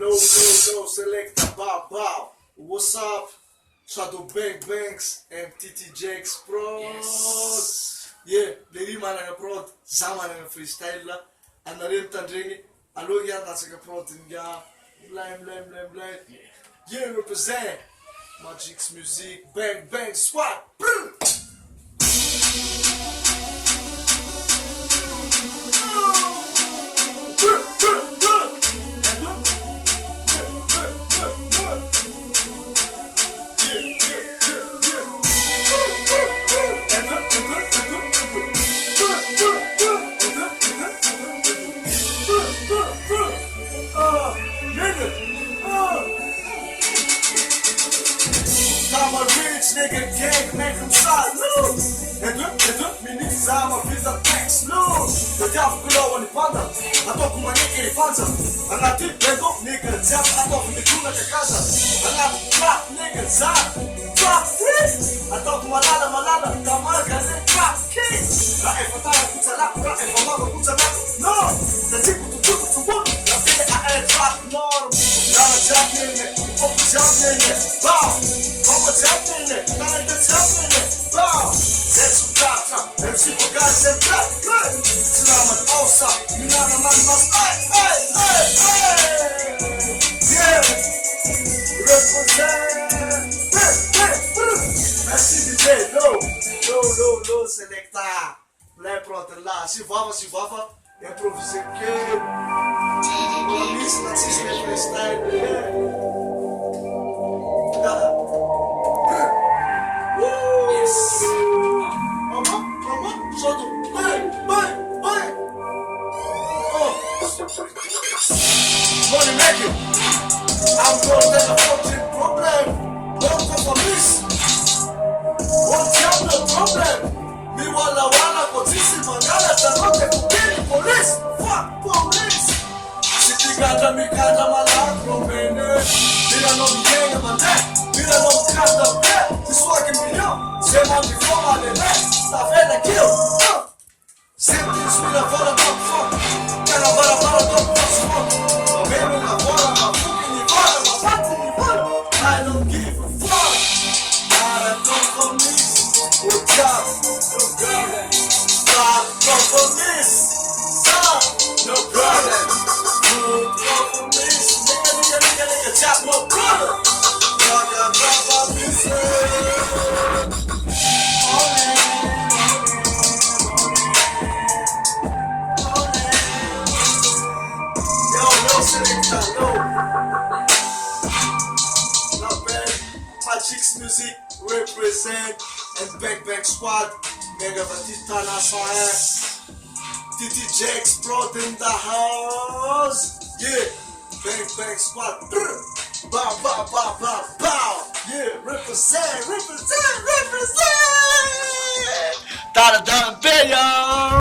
Low, selecta, bow, bow. What's up? Shadow Bang Banks and TT Jakes Prod. Yes. Yeah, le ry manana prod, za manana freestyle. Anareo mitandregny, aloha iany latsaka prod nga blay. Yeah, represent Magic's Music, Bang Bang Squad. I'm a rich nigga, gang, make him salute. Minutes zama visa tax loose. The job below on the panda. I talk to my nigga in Fanta. And I think they go nigga, jump out of the tuna casa. And I trap nigga, zap, trap this. I talk to malala, kamara gaze, trap king. Rae fatara kutala, rae famama kutala. No, the chiku to work. I say I ain't trap norm. Nana jump in it, up jump in it, bow. Mama jump in it, nana jump in it, bow. Let's stop, MC for guys and black, good. Slam and awesome, you know the man must, hey. Yeah, represent. Merci DJ, low, selecta. Play pronto lá, se vava, improviser que. Isso, na sistema freestyle, yeah. Yes. Money making, I'm gonna take a fucking problem. Don't go for this. What's your problem? Me wala kotisi mangala tanote kukini police. Fuck police. Sitiganda mikanda malakro mene. Bila no mgenga mande. Bila no mkanda mbe. Tiswaki milyon. Sema mifoma lele. Stafela kill. Sema tiswila vola top fuck. Kana bara top fuck. Mabebe na vola mafuki ni vola. Mapati ni vola. I don't give a fuck. Nada come for me. Good job. No problem. Stop. Come for this. Stop. No problem. Good come for this. Nigga. Chop no problem. Brother, listen. Magic's Music represent and Bang Squad. Mega Vatita Nasa. TT Jakes Prod in the house. Yeah, Bang Squad. Bow. Yeah, represent. Dada Beya.